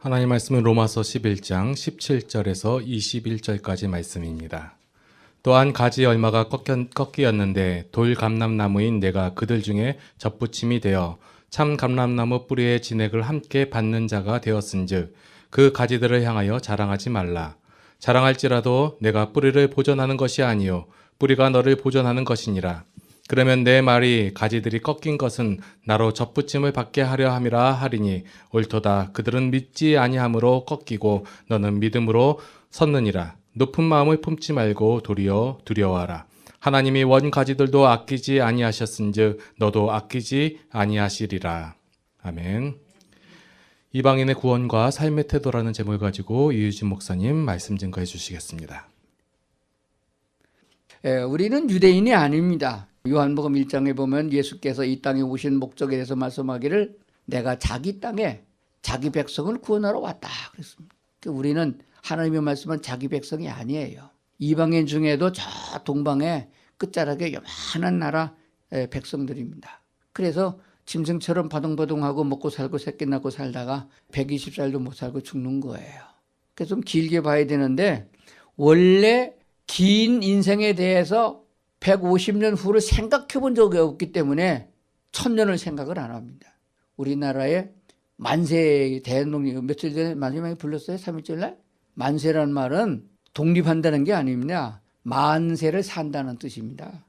하나님 말씀은 로마서 11장 17절에서 21절까지 말씀입니다. 또한 가지 얼마가 꺾이었는데 돌 감람나무인 내가 그들 중에 접붙임이 되어 참 감람나무 뿌리의 진액을 함께 받는 자가 되었은즉 그 가지들을 향하여 자랑하지 말라. 자랑할지라도 내가 뿌리를 보존하는 것이 아니요 뿌리가 너를 보존하는 것이니라. 그러면 내 말이 가지들이 꺾인 것은 나로 접붙임을 받게 하려 함이라 하리니 옳도다. 그들은 믿지 아니함으로 꺾이고 너는 믿음으로 섰느니라. 높은 마음을 품지 말고 도리어 두려워하라. 하나님이 원 가지들도 아끼지 아니하셨은즉 너도 아끼지 아니하시리라. 아멘. 이방인의 구원과 삶의 태도라는 제목을 가지고 이유진 목사님 말씀 증거해 주시겠습니다. 우리는 유대인이 아닙니다. 요한복음 1장에 보면 예수께서 이 땅에 오신 목적에 대해서 말씀하기를 내가 자기 땅에 자기 백성을 구원하러 왔다 그랬습니다. 우리는 하나님의 말씀은 자기 백성이 아니에요. 이방인 중에도 저 동방의 끝자락에 요만한 나라 백성들입니다. 그래서 짐승처럼 바둥바둥하고 먹고 살고 새끼 낳고 살다가 120살도 못 살고 죽는 거예요. 그래서 좀 길게 봐야 되는데 원래 긴 인생에 대해서 150년 후를 생각해 본 적이 없기 때문에 1000년을 생각을 안 합니다. 우리나라의 만세 대통령 며칠 전에 마지막에 불렀어요. 3.1절 날. 만세라는 말은 독립한다는 게 아닙니다. 만세를 산다는 뜻입니다.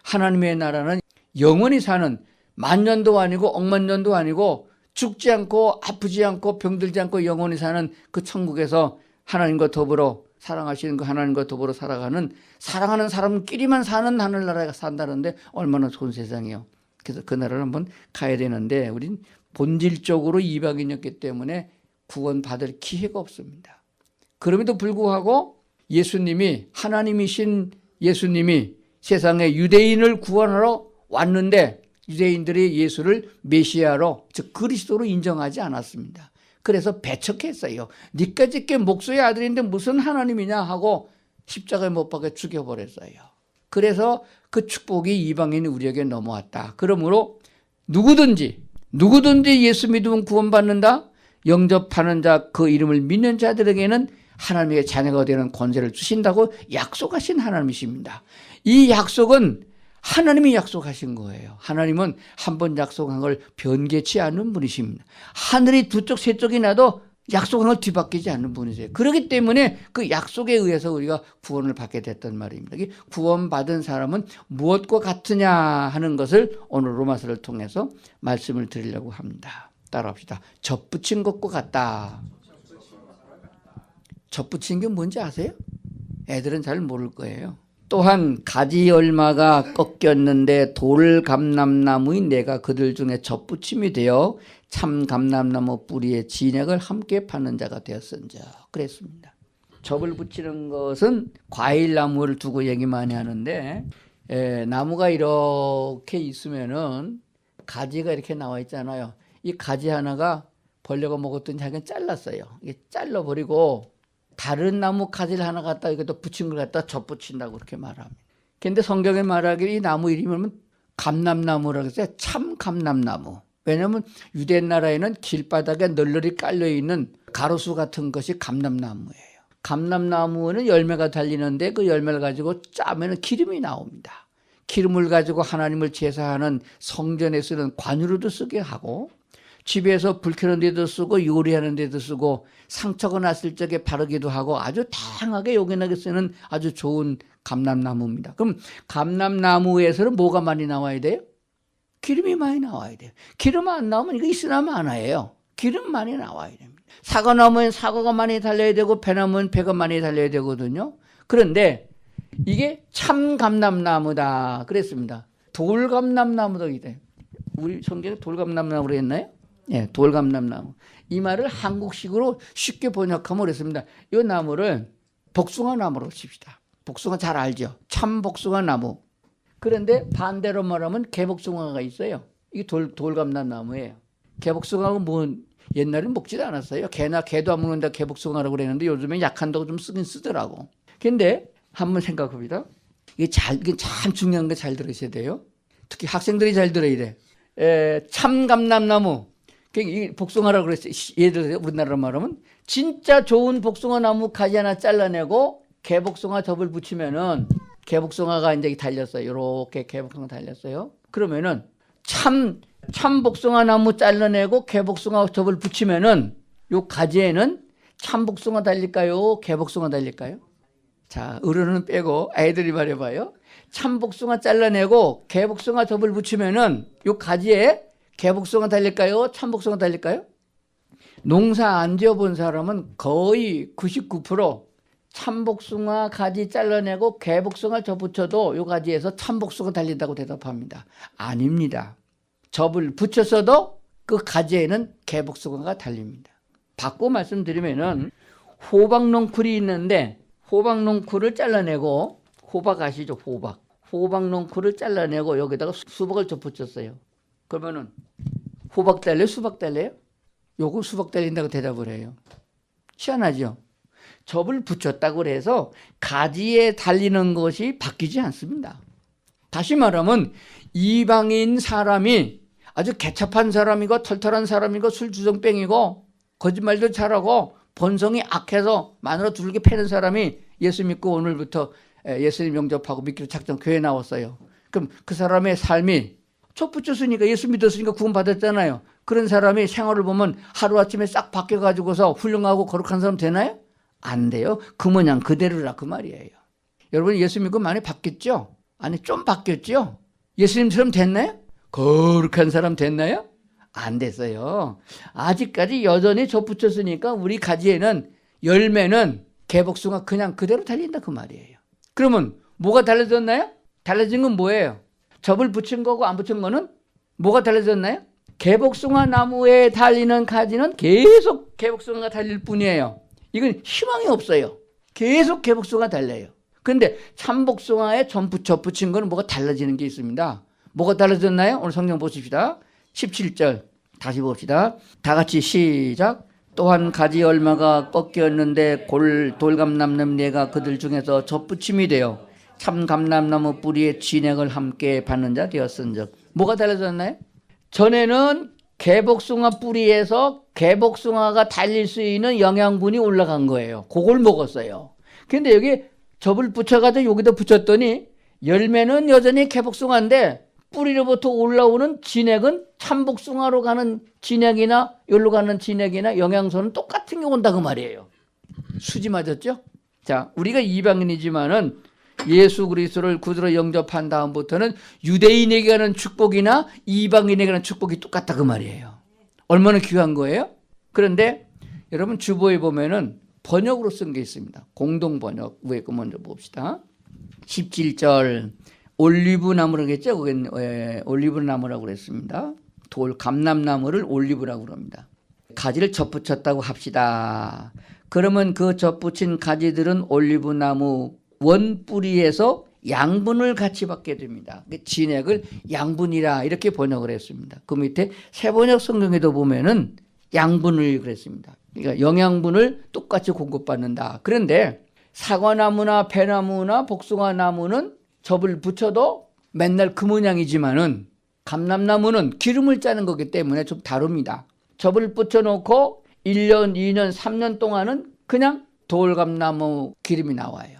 하나님의 나라는 영원히 사는 만년도 아니고 억만년도 아니고 죽지 않고 아프지 않고 병들지 않고 영원히 사는 그 천국에서 하나님과 더불어 사랑하시는 그 하나님과 더불어 살아가는 사랑하는 사람끼리만 사는 하늘나라가 산다는데 얼마나 좋은 세상이에요. 그래서 그 나라를 한번 가야 되는데 우린 본질적으로 이방인이었기 때문에 구원받을 기회가 없습니다. 그럼에도 불구하고 예수님이 하나님이신 예수님이 세상에 유대인을 구원하러 왔는데 유대인들이 예수를 메시아로 즉 그리스도로 인정하지 않았습니다. 그래서 배척했어요. 니까 짓게 목소의 아들인데 무슨 하나님이냐 하고 십자가에 못 박아 죽여버렸어요. 그래서 그 축복이 이방인 우리에게 넘어왔다. 그러므로 누구든지 예수 믿으면 구원받는다. 영접하는 자 그 이름을 믿는 자들에게는 하나님의 자녀가 되는 권세를 주신다고 약속하신 하나님이십니다. 이 약속은 하나님이 약속하신 거예요. 하나님은 한 번 약속한 걸 변개치 않는 분이십니다. 하늘이 두 쪽 세 쪽이 나도 약속한 걸 뒤바뀌지 않는 분이세요. 그렇기 때문에 그 약속에 의해서 우리가 구원을 받게 됐단 말입니다. 구원받은 사람은 무엇과 같으냐 하는 것을 오늘 로마서를 통해서 말씀을 드리려고 합니다. 따라합시다. 접붙인 것과 같다. 접붙인 게 뭔지 아세요? 애들은 잘 모를 거예요. 또한 가지 얼마가 꺾였는데 돌 감람나무인 내가 그들 중에 접붙임이 되어 참 감람나무 뿌리의 진액을 함께 파는 자가 되었은즉 그랬습니다. 접을 붙이는 것은 과일나무를 두고 얘기 많이 하는데 나무가 이렇게 있으면은 가지가 이렇게 나와 있잖아요. 이 가지 하나가 벌레가 먹었더니 자기는 잘랐어요. 이게 잘라버리고 다른 나무 가지를 하나 갖다 이것도 붙인 걸 갖다 접붙인다고 그렇게 말합니다. 그런데 성경에 말하기를 이 나무 이름은 감람나무라고 했어요. 참 감람나무. 왜냐하면 유대 나라에는 길바닥에 널널이 깔려있는 가로수 같은 것이 감람나무예요. 감람나무는 열매가 달리는데 그 열매를 가지고 짜면 기름이 나옵니다. 기름을 가지고 하나님을 제사하는 성전에 쓰는 관유로도 쓰게 하고 집에서 불 켜는 데도 쓰고 요리하는 데도 쓰고 상처가 났을 적에 바르기도 하고 아주 다양하게 요긴하게 쓰는 아주 좋은 감람나무입니다. 그럼 감람나무에서는 뭐가 많이 나와야 돼요? 기름이 많이 나와야 돼요. 기름 안 나오면 이거 있으나 마나예요. 기름 많이 나와야 됩니다. 사과나무엔 사과가 많이 달려야 되고 배나무엔 배가 많이 달려야 되거든요. 그런데 이게 참 감람나무다 그랬습니다. 돌감람나무도 있대요. 우리 성경에 돌감람나무로 했나요? 예, 돌감람나무. 이 말을 한국식으로 쉽게 번역하면 그랬습니다. 이 나무를 복숭아 나무로 칩시다. 복숭아 잘 알죠? 참 복숭아 나무. 그런데 반대로 말하면 개복숭아가 있어요. 이게 돌감람나무예요. 개복숭아가 뭐 옛날엔 먹지도 않았어요. 개도 안 먹는다 개복숭아라고 그랬는데 요즘에 약한다고 좀 쓰긴 쓰더라고. 근데 한번 생각합니다. 이게 참 중요한 거 잘 들으셔야 돼요. 특히 학생들이 잘 들어야 돼. 참 감람나무. 이 복숭아라고 그랬어요. 예를 들어 우리나라 말하면 진짜 좋은 복숭아 나무 가지 하나 잘라내고 개복숭아 접을 붙이면은 개복숭아가 이제 달렸어요. 이렇게 개복숭아 달렸어요. 그러면은 참 복숭아 나무 잘라내고 개복숭아 접을 붙이면은 요 가지에는 참 복숭아 달릴까요? 개복숭아 달릴까요? 자, 어른은 빼고 아이들이 말해봐요. 참 복숭아 잘라내고 개복숭아 접을 붙이면은 요 가지에 개복숭아 달릴까요? 참 복숭아 달릴까요? 농사 안 지어본 사람은 거의 99% 참복숭아 가지 잘라내고 개복숭아 접 붙여도 요 가지에서 참복숭아 달린다고 대답합니다. 아닙니다. 접을 붙였어도 그 가지에는 개복숭아가 달립니다. 바꿔 말씀드리면은 호박농쿨이 있는데 호박농쿨을 잘라내고 호박 아시죠? 호박농쿨을 잘라내고 여기다가 수박을 접 붙였어요. 그러면은 호박 달래요? 수박 달래요? 요거 수박 달린다고 대답을 해요. 희한하죠? 접을 붙였다고 해서 가지에 달리는 것이 바뀌지 않습니다. 다시 말하면 이방인 사람이 아주 개첩한 사람이고 털털한 사람이고 술주정뱅이고 거짓말도 잘하고 본성이 악해서 마누라 두들겨 패는 사람이 예수 믿고 오늘부터 예수님 영접하고 믿기로 작정 교회 나왔어요. 그럼 그 사람의 삶이 접 붙였으니까 예수 믿었으니까 구원 받았잖아요. 그런 사람이 생활을 보면 하루아침에 싹 바뀌어가지고서 훌륭하고 거룩한 사람 되나요? 안 돼요. 그 모양 그대로라 그 말이에요. 여러분 예수 믿고 많이 바뀌었죠? 아니 좀 바뀌었죠? 예수님처럼 됐나요? 거룩한 사람 됐나요? 안 됐어요. 아직까지 여전히 접 붙였으니까 우리 가지에는 열매는 개복숭아 그냥 그대로 달린다 그 말이에요. 그러면 뭐가 달라졌나요? 달라진 건 뭐예요? 접을 붙인 거고 안 붙인 거는 뭐가 달라졌나요? 개복숭아 나무에 달리는 가지는 계속 개복숭아가 달릴 뿐이에요. 이건 희망이 없어요. 계속 개복숭아가 달려요. 그런데 참복숭아에 접 붙인 거는 뭐가 달라지는 게 있습니다. 뭐가 달라졌나요? 오늘 성경 보십시다. 17절 다시 봅시다. 다 같이 시작. 또한 가지 얼마가 꺾였는데 돌감남나무 네가 그들 중에서 젖붙임이 되어 참 감람나무 뿌리에 진액을 함께 받는 자 되었은즉. 뭐가 달라졌나요? 전에는 개복숭아 뿌리에서 개복숭아가 달릴 수 있는 영양분이 올라간 거예요. 그걸 먹었어요. 근데 여기 접을 붙여가지고 여기다 붙였더니 열매는 여전히 개복숭아인데 뿌리로부터 올라오는 진액은 참복숭아로 가는 진액이나 여기로 가는 진액이나 영양소는 똑같은 게 온다 그 말이에요. 수지 맞았죠? 자, 우리가 이방인이지만은 예수 그리스도를 구주로 영접한 다음부터는 유대인에게 가는 축복이나 이방인에게 가는 축복이 똑같다 그 말이에요. 얼마나 귀한 거예요? 그런데 여러분 주보에 보면은 번역으로 쓴 게 있습니다. 공동 번역 위에 거 먼저 봅시다. 17절 올리브 나무라겠죠? 그게 올리브 나무라고 그랬습니다. 감람나무를 올리브라고 그럽니다. 가지를 접붙였다고 합시다. 그러면 그 접붙인 가지들은 올리브 나무 원 뿌리에서 양분을 같이 받게 됩니다. 진액을 양분이라 이렇게 번역을 했습니다. 그 밑에 새번역 성경에도 보면은 양분을 그랬습니다. 그러니까 영양분을 똑같이 공급받는다. 그런데 사과나무나 배나무나 복숭아나무는 접을 붙여도 맨날 그 모양이지만은 감람나무는 기름을 짜는 거기 때문에 좀 다릅니다. 접을 붙여놓고 1년, 2년, 3년 동안은 그냥 돌감나무 기름이 나와요.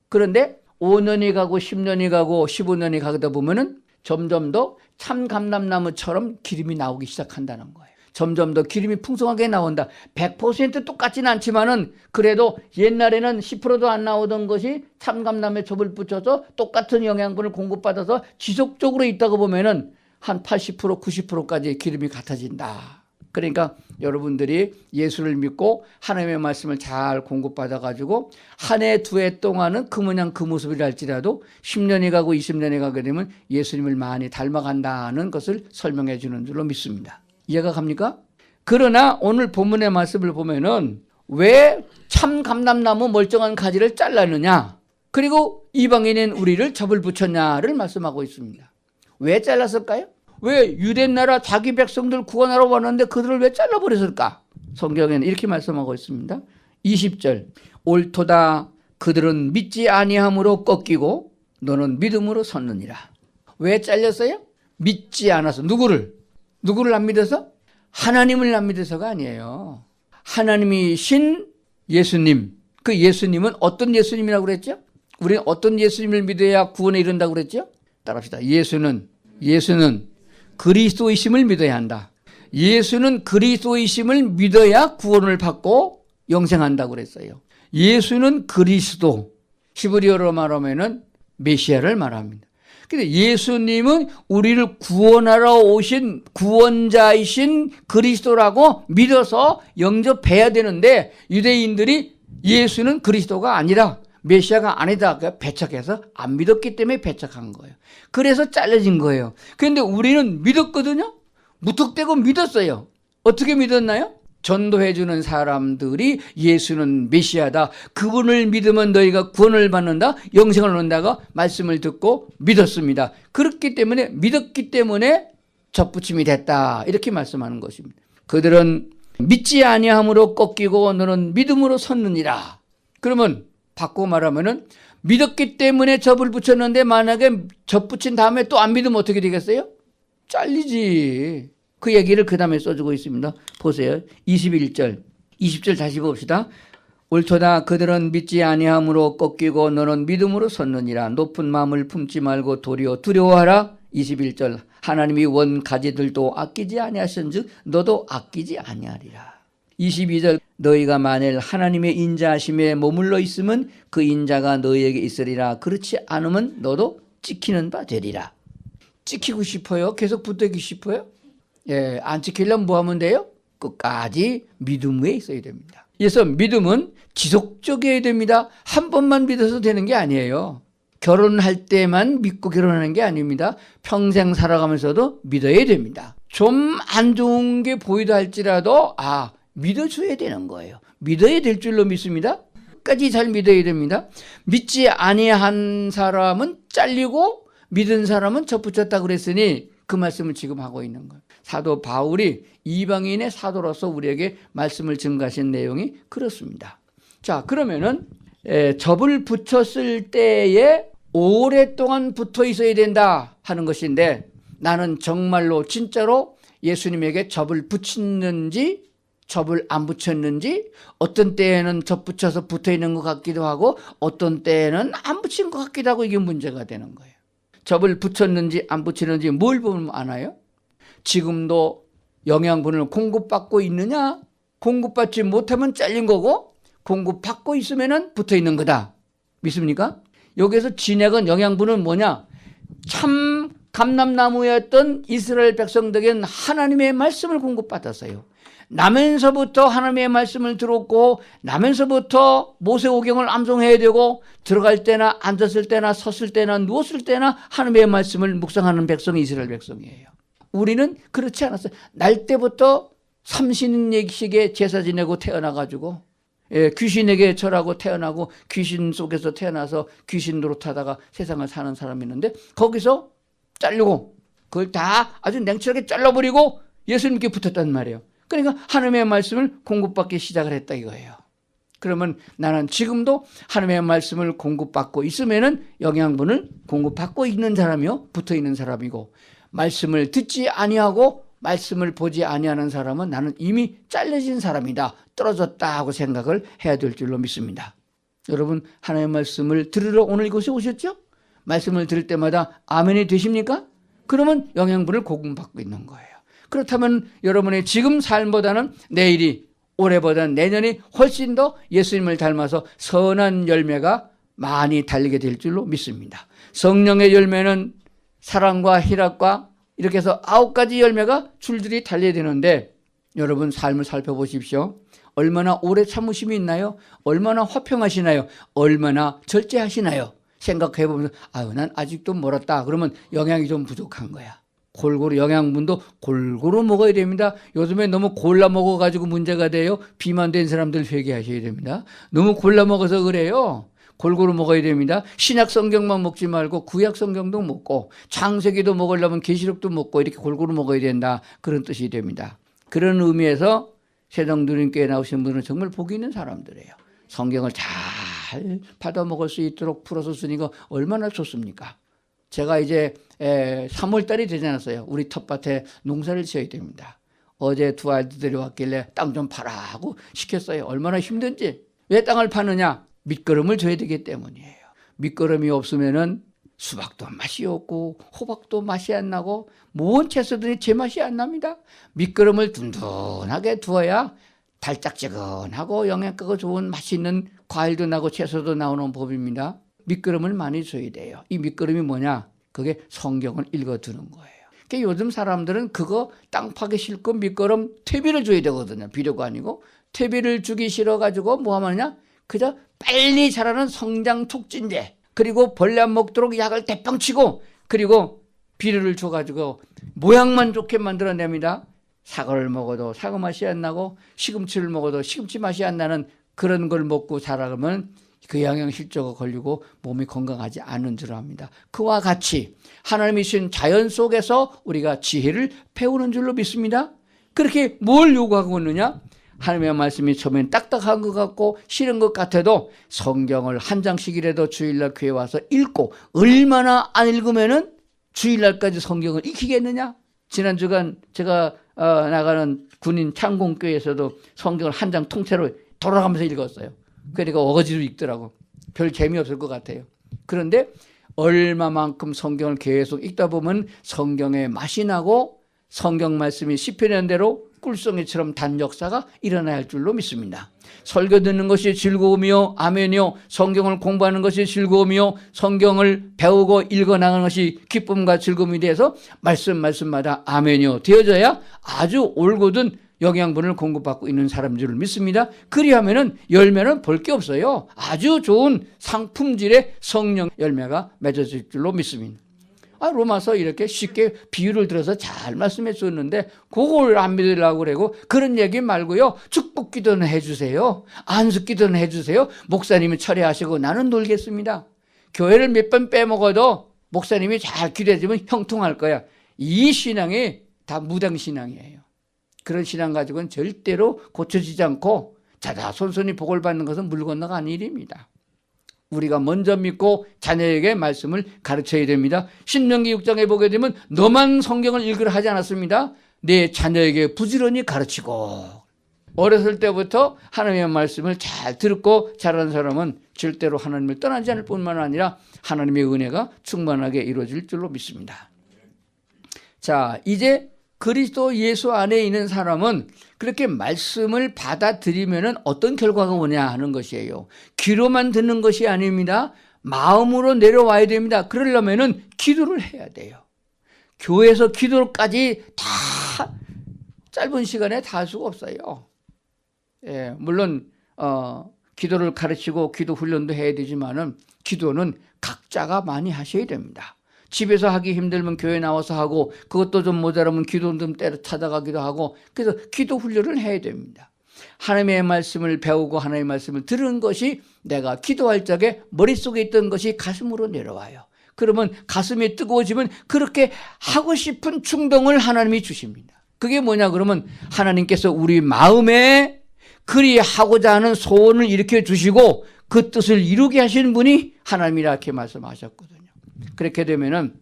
그런데 5년이 가고 10년이 가고 15년이 가다 보면은 점점 더 참감람나무처럼 기름이 나오기 시작한다는 거예요. 점점 더 기름이 풍성하게 나온다. 100% 똑같지는 않지만은 그래도 옛날에는 10%도 안 나오던 것이 참감람에 접을 붙여서 똑같은 영양분을 공급받아서 지속적으로 있다가 보면은 한 80%, 90%까지 기름이 같아진다. 그러니까 여러분들이 예수를 믿고 하나님의 말씀을 잘 공급받아가지고 한 해, 두 해 동안은 그 모양 그 모습이랄지라도 10년이 가고 20년이 가게 되면 예수님을 많이 닮아간다는 것을 설명해 주는 줄로 믿습니다. 이해가 갑니까? 그러나 오늘 본문의 말씀을 보면은 왜 참 감람나무 멀쩡한 가지를 잘랐느냐? 그리고 이방인인 우리를 접을 붙였냐를 말씀하고 있습니다. 왜 잘랐을까요? 왜 유대나라 자기 백성들 구원하러 왔는데 그들을 왜 잘라버렸을까? 성경에는 이렇게 말씀하고 있습니다. 20절 옳도다 그들은 믿지 아니함으로 꺾이고 너는 믿음으로 섰느니라. 왜 잘렸어요? 믿지 않아서. 누구를 안 믿어서? 하나님을 안 믿어서가 아니에요. 하나님이신 예수님, 그 예수님은 어떤 예수님이라고 그랬죠? 우리는 어떤 예수님을 믿어야 구원에 이른다고 그랬죠? 따라합시다. 예수는 그리스도이심을 믿어야 한다. 예수는 그리스도이심을 믿어야 구원을 받고 영생한다고 그랬어요. 예수는 그리스도, 히브리어로 말하면은 메시아를 말합니다. 근데 예수님은 우리를 구원하러 오신 구원자이신 그리스도라고 믿어서 영접해야 되는데, 유대인들이 예수는 그리스도가 아니라 메시아가 아니다 배척해서 안 믿었기 때문에 배척한 거예요. 그래서 잘라진 거예요. 그런데 우리는 믿었거든요. 무턱대고 믿었어요. 어떻게 믿었나요? 전도해주는 사람들이 예수는 메시아다, 그분을 믿으면 너희가 구원을 받는다, 영생을 얻는다가 말씀을 듣고 믿었습니다. 그렇기 때문에, 믿었기 때문에 접붙임이 됐다, 이렇게 말씀하는 것입니다. 그들은 믿지 아니함으로 꺾이고 너는 믿음으로 섰느니라. 그러면 바꾸고 말하면은, 믿었기 때문에 접을 붙였는데 만약에 접 붙인 다음에 또 안 믿으면 어떻게 되겠어요? 잘리지. 그 얘기를 그 다음에 써주고 있습니다. 보세요. 21절, 20절 다시 봅시다. 옳도다. 그들은 믿지 아니함으로 꺾이고 너는 믿음으로 섰느니라. 높은 마음을 품지 말고 도리어 두려워하라. 21절, 하나님이 원 가지들도 아끼지 아니하신즉 너도 아끼지 아니하리라. 22절, 너희가 만일 하나님의 인자하심에 머물러 있으면 그 인자가 너희에게 있으리라. 그렇지 않으면 너도 찍히는 바 되리라. 찍히고 싶어요? 계속 붙들기 싶어요? 예, 안 지키려면 뭐 하면 돼요? 끝까지 믿음 위에 있어야 됩니다. 그래서 믿음은 지속적이어야 됩니다. 한 번만 믿어서 되는 게 아니에요. 결혼할 때만 믿고 결혼하는 게 아닙니다. 평생 살아가면서도 믿어야 됩니다. 좀 안 좋은 게 보이다 할지라도 믿어줘야 되는 거예요. 믿어야 될 줄로 믿습니다. 끝까지 잘 믿어야 됩니다. 믿지 아니한 사람은 잘리고 믿은 사람은 접붙였다 그랬으니 그 말씀을 지금 하고 있는 거예요. 사도 바울이 이방인의 사도로서 우리에게 말씀을 증가하신 내용이 그렇습니다. 자, 그러면은 접을 붙였을 때에 오랫동안 붙어 있어야 된다 하는 것인데, 나는 정말로 진짜로 예수님에게 접을 붙였는지 접을 안 붙였는지, 어떤 때에는 접 붙여서 붙어 있는 것 같기도 하고 어떤 때에는 안 붙인 것 같기도 하고, 이게 문제가 되는 거예요. 접을 붙였는지 안 붙이는지 뭘 보면 아나요? 지금도 영양분을 공급받고 있느냐? 공급받지 못하면 잘린 거고, 공급받고 있으면 붙어 있는 거다. 믿습니까? 여기서 진액은, 영양분은 뭐냐? 참 감람나무였던 이스라엘 백성들에게는 하나님의 말씀을 공급받았어요. 나면서부터 하나님의 말씀을 들었고, 나면서부터 모세오경을 암송해야 되고, 들어갈 때나 앉았을 때나 섰을 때나 누웠을 때나 하나님의 말씀을 묵상하는 백성이 이스라엘 백성이에요. 우리는 그렇지 않았어요. 날 때부터 삼신예식에 제사 지내고 태어나가지고, 귀신에게 절하고 태어나고 귀신 속에서 태어나서 귀신 노릇하다가 세상을 사는 사람이 있는데, 거기서 자르고 그걸 다 아주 냉철하게 잘라버리고 예수님께 붙었단 말이에요. 그러니까 하나님의 말씀을 공급받기 시작을 했다 이거예요. 그러면 나는 지금도 하나님의 말씀을 공급받고 있으면은 영양분을 공급받고 있는 사람이요, 붙어 있는 사람이고, 말씀을 듣지 아니하고 말씀을 보지 아니하는 사람은 나는 이미 잘려진 사람이다, 떨어졌다 하고 생각을 해야 될 줄로 믿습니다. 여러분, 하나님의 말씀을 들으러 오늘 이곳에 오셨죠? 말씀을 들을 때마다 아멘이 되십니까? 그러면 영양분을 공급받고 있는 거예요. 그렇다면 여러분의 지금 삶보다는 내일이, 올해보다는 내년이 훨씬 더 예수님을 닮아서 선한 열매가 많이 달리게 될 줄로 믿습니다. 성령의 열매는 사랑과 희락과 이렇게 해서 9가지 열매가 줄줄이 달려야 되는데, 여러분 삶을 살펴보십시오. 얼마나 오래 참으심이 있나요? 얼마나 화평하시나요? 얼마나 절제하시나요? 생각해보면서 난 아직도 멀었다. 그러면 영양이 좀 부족한 거야. 골고루 영양분도 골고루 먹어야 됩니다. 요즘에 너무 골라 먹어가지고 문제가 돼요. 비만된 사람들 회개하셔야 됩니다. 너무 골라 먹어서 그래요. 골고루 먹어야 됩니다. 신약 성경만 먹지 말고 구약 성경도 먹고, 창세기도 먹으려면 계시록도 먹고, 이렇게 골고루 먹어야 된다, 그런 뜻이 됩니다. 그런 의미에서 새정두림교회 나오신 분은 정말 복이 있는 사람들이에요. 성경을 잘 받아 먹을 수 있도록 풀어서 쓰니까 얼마나 좋습니까? 제가 이제 3월 달이 되지 않았어요. 우리 텃밭에 농사를 지어야 됩니다. 어제 두 아들들이 왔길래 땅 좀 팔아 하고 시켰어요. 얼마나 힘든지. 왜 땅을 파느냐? 밑거름을 줘야 되기 때문이에요. 밑거름이 없으면은 수박도 맛이 없고 호박도 맛이 안 나고 뭔 채소든지 제맛이 안 납니다. 밑거름을 든든하게 두어야 달짝지근하고 영양가가 좋은 맛있는 과일도 나고 채소도 나오는 법입니다. 밑거름을 많이 줘야 돼요. 이 밑거름이 뭐냐? 그게 성경을 읽어두는 거예요. 그러니까 요즘 사람들은 그거 땅 파기 싫고 밑거름 퇴비를 줘야 되거든요. 비료가 아니고 퇴비를 주기 싫어가지고 뭐 하느냐? 그저 빨리 자라는 성장 촉진제, 그리고 벌레 안 먹도록 약을 대빵 치고, 그리고 비료를 줘가지고 모양만 좋게 만들어냅니다. 사과를 먹어도 사과 맛이 안 나고 시금치를 먹어도 시금치 맛이 안 나는 그런 걸 먹고 자라면 그 영양실조가 걸리고 몸이 건강하지 않은 줄 압니다. 그와 같이 하나님이 주신 자연 속에서 우리가 지혜를 배우는 줄로 믿습니다. 그렇게 뭘 요구하고 있느냐? 하나님의 말씀이 처음엔 딱딱한 것 같고 싫은 것 같아도 성경을 한 장씩이라도 주일날 교회 와서 읽고, 얼마나 안 읽으면은 주일날까지 성경을 익히겠느냐? 지난 주간 제가 나가는 군인 창공교회에서도 성경을 한 장 통째로 돌아가면서 읽었어요. 그러니까 어거지로 읽더라고. 별 재미없을 것 같아요. 그런데 얼마만큼 성경을 계속 읽다 보면 성경의 맛이 나고 성경 말씀이 시편한 대로 꿀송이처럼 단 역사가 일어나야 할 줄로 믿습니다. 설교 듣는 것이 즐거움이요 아멘이요, 성경을 공부하는 것이 즐거움이요, 성경을 배우고 읽어나가는 것이 기쁨과 즐거움이 돼서 말씀마다 아멘이요 되어져야 아주 올곧은 영양분을 공급받고 있는 사람인 줄 믿습니다. 그리하면은 열매는 볼 게 없어요. 아주 좋은 상품질의 성령 열매가 맺어질 줄로 믿습니다. 로마서 이렇게 쉽게 비유를 들어서 잘 말씀해 줬는데 그걸 안 믿으려고 그러고, 그런 얘기 말고요, 축복 기도는 해주세요, 안수 기도는 해주세요, 목사님이 처리하시고 나는 놀겠습니다. 교회를 몇 번 빼먹어도 목사님이 잘 기도해주면 형통할 거야. 이 신앙이 다 무당신앙이에요. 그런 신앙 가지고는 절대로 고쳐지지 않고 자자손손이 복을 받는 것은 물 건너가는 일입니다. 우리가 먼저 믿고 자녀에게 말씀을 가르쳐야 됩니다. 신명기 6장에 보게 되면 너만 성경을 읽으라 하지 않았습니다. 내 자녀에게 부지런히 가르치고. 어렸을 때부터 하나님의 말씀을 잘 듣고 자라는 사람은 절대로 하나님을 떠나지 않을 뿐만 아니라 하나님의 은혜가 충만하게 이루어질 줄로 믿습니다. 자, 이제 그리스도 예수 안에 있는 사람은 그렇게 말씀을 받아들이면 어떤 결과가 오냐 하는 것이에요. 귀로만 듣는 것이 아닙니다. 마음으로 내려와야 됩니다. 그러려면 기도를 해야 돼요. 교회에서 기도까지 다 짧은 시간에 다 할 수가 없어요. 예, 물론 기도를 가르치고 기도 훈련도 해야 되지만은 기도는 각자가 많이 하셔야 됩니다. 집에서 하기 힘들면 교회 나와서 하고, 그것도 좀 모자라면 기도 좀 때려 찾아가기도 하고, 그래서 기도 훈련을 해야 됩니다. 하나님의 말씀을 배우고 하나님의 말씀을 들은 것이 내가 기도할 적에 머릿속에 있던 것이 가슴으로 내려와요. 그러면 가슴이 뜨거워지면 그렇게 하고 싶은 충동을 하나님이 주십니다. 그게 뭐냐 그러면 하나님께서 우리 마음에 그리 하고자 하는 소원을 일으켜 주시고 그 뜻을 이루게 하시는 분이 하나님이라 이렇게 말씀하셨거든요. 그렇게 되면은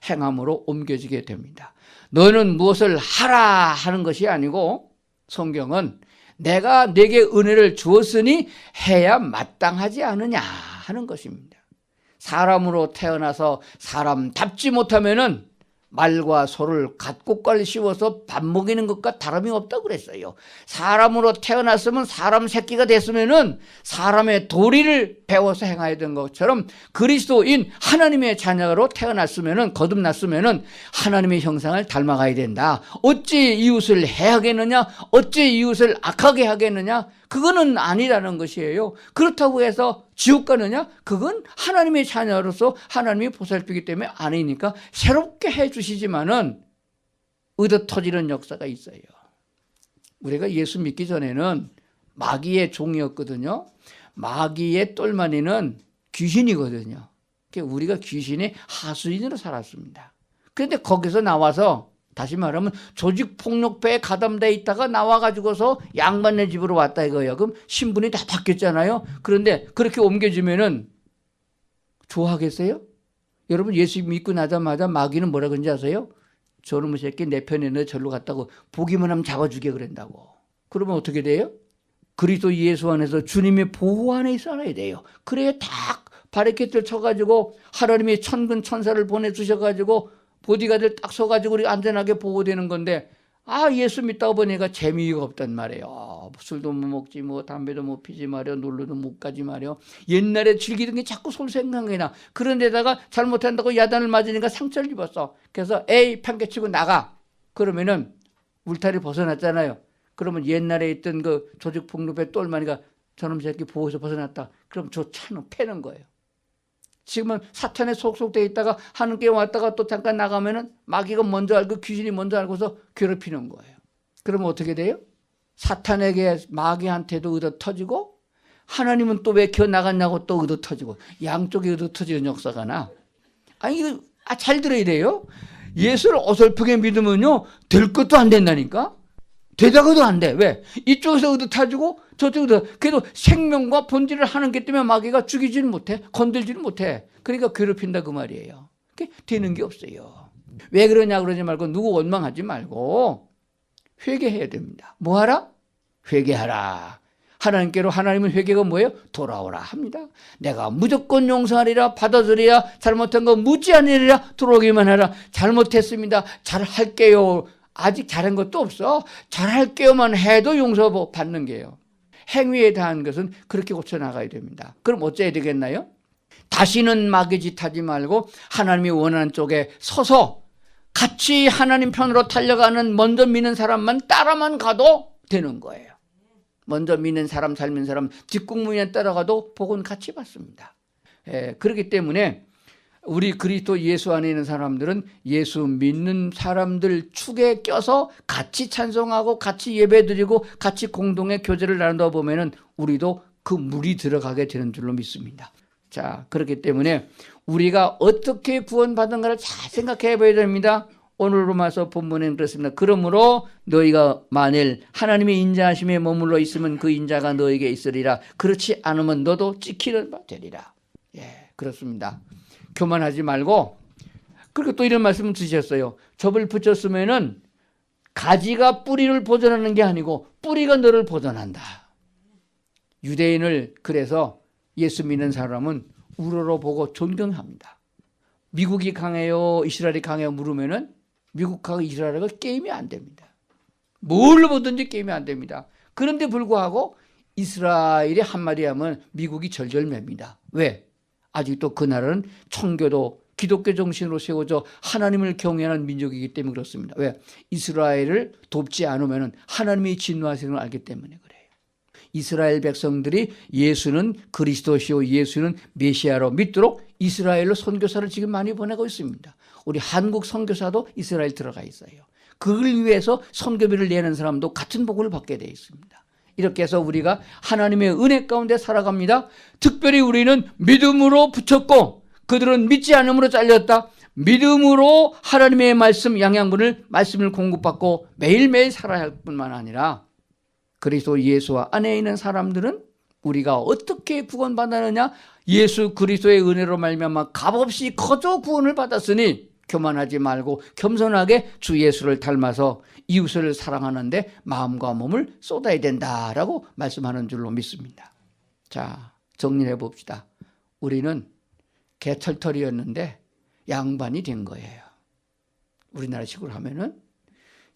행함으로 옮겨지게 됩니다. 너는 무엇을 하라 하는 것이 아니고, 성경은 내가 내게 은혜를 주었으니 해야 마땅하지 않으냐 하는 것입니다. 사람으로 태어나서 사람답지 못하면은 말과 소를 갓곡갈 씌워서 밥 먹이는 것과 다름이 없다고 그랬어요. 사람으로 태어났으면 사람 새끼가 됐으면은 사람의 도리를 배워서 행해야 되는 것처럼 그리스도인 하나님의 자녀로 태어났으면은, 거듭났으면은 하나님의 형상을 닮아가야 된다. 어찌 이웃을 해하겠느냐? 어찌 이웃을 악하게 하겠느냐? 그거는 아니라는 것이에요. 그렇다고 해서 지옥 가느냐? 그건 하나님의 자녀로서 하나님이 보살피기 때문에 아니니까 새롭게 해주시지만은 의도 터지는 역사가 있어요. 우리가 예수 믿기 전에는 마귀의 종이었거든요. 마귀의 똘마니는 귀신이거든요. 우리가 귀신의 하수인으로 살았습니다. 그런데 거기서 나와서, 다시 말하면 조직폭력배에 가담돼 있다가 나와가지고서 양반네 집으로 왔다 이거예요. 그럼 신분이 다 바뀌었잖아요. 그런데 그렇게 옮겨지면은 좋아하겠어요? 여러분 예수 믿고 나자마자 마귀는 뭐라 그런지 아세요? 저놈의 새끼 내 편에 너 절로 갔다고 보기만 하면 잡아주게 그런다고. 그러면 어떻게 돼요? 그리스도 예수 안에서 주님의 보호 안에 살아야 돼요. 그래야 딱 바리케이트를 쳐가지고 하나님의 천군 천사를 보내주셔가지고 보디가들 딱 서가지고 우리 안전하게 보호되는 건데, 예수 믿다가 보니까 재미가 없단 말이에요. 술도 못 먹지, 담배도 못 피지 말이요, 놀러도 못 가지 말이요. 옛날에 즐기던 게 자꾸 서울 생각이 나. 그런데다가 잘못한다고 야단을 맞으니까 상처를 입었어. 그래서 에이 판개치고 나가. 그러면은 울타리 벗어났잖아요. 그러면 옛날에 있던 그 조직폭력배 똘마니가 저놈 새끼 보호해서 벗어났다. 그럼 저 차는 패는 거예요. 지금은 사탄에 속속돼 있다가 하늘께 왔다가 또 잠깐 나가면은 마귀가 먼저 알고 귀신이 먼저 알고서 괴롭히는 거예요. 그러면 어떻게 돼요? 사탄에게 마귀한테도 의도 터지고 하나님은 또 왜 기어 나갔냐고 또 의도 터지고 양쪽에 의도 터지는 역사가 나. 이거 잘 들어야 돼요. 예수를 어설프게 믿으면요 될 것도 안 된다니까. 되다가도 안 돼. 왜? 이쪽에서 의도 타지고 저쪽에서. 그래도 생명과 본질을 하는 게 때문에 마귀가 죽이지는 못해. 건들지는 못해. 그러니까 괴롭힌다 그 말이에요. 되는 게 없어요. 왜 그러냐 그러지 말고 누구 원망하지 말고 회개해야 됩니다. 뭐 하라? 회개하라. 하나님께로. 하나님은 회개가 뭐예요? 돌아오라 합니다. 내가 무조건 용서하리라, 받아들이라, 잘못한 거 묻지 않으리라, 들어오기만 하라. 잘못했습니다. 잘할게요. 아직 잘한 것도 없어. 잘할게요만 해도 용서 받는 게요. 행위에 대한 것은 그렇게 고쳐나가야 됩니다. 그럼 어째야 되겠나요? 다시는 마귀 짓 하지 말고 하나님이 원하는 쪽에 서서 같이 하나님 편으로 달려가는 먼저 믿는 사람만 따라만 가도 되는 거예요. 먼저 믿는 사람, 잘 믿는 사람 뒷국문에 따라가도 복은 같이 받습니다. 그렇기 때문에 우리 그리스도 예수 안에 있는 사람들은 예수 믿는 사람들 축에 껴서 같이 찬송하고 같이 예배드리고 같이 공동의 교제를 나누다 보면은 우리도 그 물이 들어가게 되는 줄로 믿습니다. 자, 그렇기 때문에 우리가 어떻게 구원받은가를 잘 생각해 봐야 됩니다. 오늘 로마서 본문에는 그렇습니다. 그러므로 너희가 만일 하나님의 인자하심에 머물러 있으면 그 인자가 너에게 있으리라. 그렇지 않으면 너도 찍히는 바 되리라. 그렇습니다. 교만하지 말고. 그리고 또 이런 말씀을 주셨어요. 접을 붙였으면은 가지가 뿌리를 보존하는 게 아니고 뿌리가 너를 보존한다. 유대인을 그래서 예수 믿는 사람은 우러러 보고 존경합니다. 미국이 강해요, 이스라엘이 강해요 물으면은 미국하고 이스라엘과 게임이 안 됩니다. 뭘로 보든지 게임이 안 됩니다. 그런데 불구하고 이스라엘이 한마디 하면 미국이 절절맵니다. 왜? 아직도 그 나라는 청교도 기독교 정신으로 세워져 하나님을 경외하는 민족이기 때문에 그렇습니다. 왜? 이스라엘을 돕지 않으면 하나님이 진노하시는 걸 알기 때문에 그래요. 이스라엘 백성들이 예수는 그리스도시요 예수는 메시아로 믿도록 이스라엘로 선교사를 지금 많이 보내고 있습니다. 우리 한국 선교사도 이스라엘 들어가 있어요. 그걸 위해서 선교비를 내는 사람도 같은 복을 받게 되어 있습니다. 이렇게 해서 우리가 하나님의 은혜 가운데 살아갑니다. 특별히 우리는 믿음으로 붙였고 그들은 믿지 않음으로 잘렸다. 믿음으로 하나님의 말씀을 공급받고 매일매일 살아야 할 뿐만 아니라 그리스도 예수와 안에 있는 사람들은 우리가 어떻게 구원받았느냐? 예수 그리스도의 은혜로 말미암아 값없이 거저 구원을 받았으니 교만하지 말고 겸손하게 주 예수를 닮아서 이웃을 사랑하는데 마음과 몸을 쏟아야 된다라고 말씀하는 줄로 믿습니다. 자, 정리해 봅시다. 우리는 개털털이었는데 양반이 된 거예요. 우리나라식으로 하면은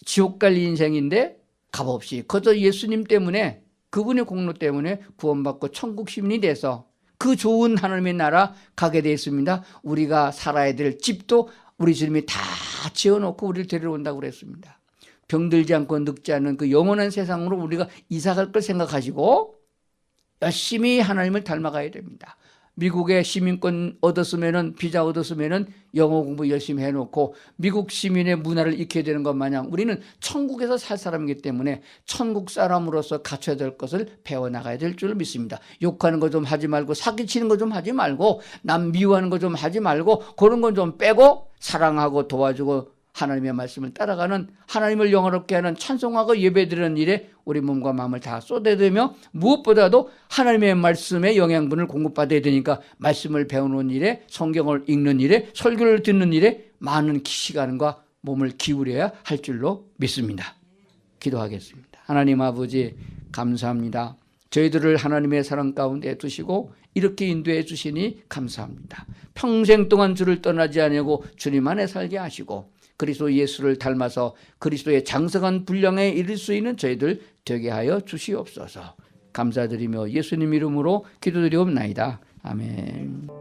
지옥 갈 인생인데 값없이 거저 예수님 때문에 그분의 공로 때문에 구원받고 천국 시민이 돼서 그 좋은 하나님의 나라 가게 되어 있습니다. 우리가 살아야 될 집도 우리 주님이 다 지어놓고 우리를 데려온다고 그랬습니다. 병들지 않고 늙지 않는 그 영원한 세상으로 우리가 이사갈 걸 생각하시고 열심히 하나님을 닮아가야 됩니다. 미국에 시민권 얻었으면은 비자 얻었으면은 영어 공부 열심히 해놓고 미국 시민의 문화를 익혀야 되는 것 마냥 우리는 천국에서 살 사람이기 때문에 천국 사람으로서 갖춰야 될 것을 배워나가야 될 줄 믿습니다. 욕하는 거 좀 하지 말고 사기치는 거 좀 하지 말고 남 미워하는 거 좀 하지 말고 그런 건 좀 빼고 사랑하고 도와주고 하나님의 말씀을 따라가는 하나님을 영화롭게 하는 찬송하고 예배드리는 일에 우리 몸과 마음을 다 쏟아대며 무엇보다도 하나님의 말씀의 영양분을 공급받아야 되니까 말씀을 배우는 일에 성경을 읽는 일에 설교를 듣는 일에 많은 시간과 몸을 기울여야 할 줄로 믿습니다. 기도하겠습니다. 하나님 아버지 감사합니다. 저희들을 하나님의 사랑 가운데 두시고 이렇게 인도해 주시니 감사합니다. 평생 동안 주를 떠나지 아니하고 주님 안에 살게 하시고 그리스도 예수를 닮아서 그리스도의 장성한 분량에 이를 수 있는 저희들 되게 하여 주시옵소서. 감사드리며 예수님 이름으로 기도드리옵나이다. 아멘.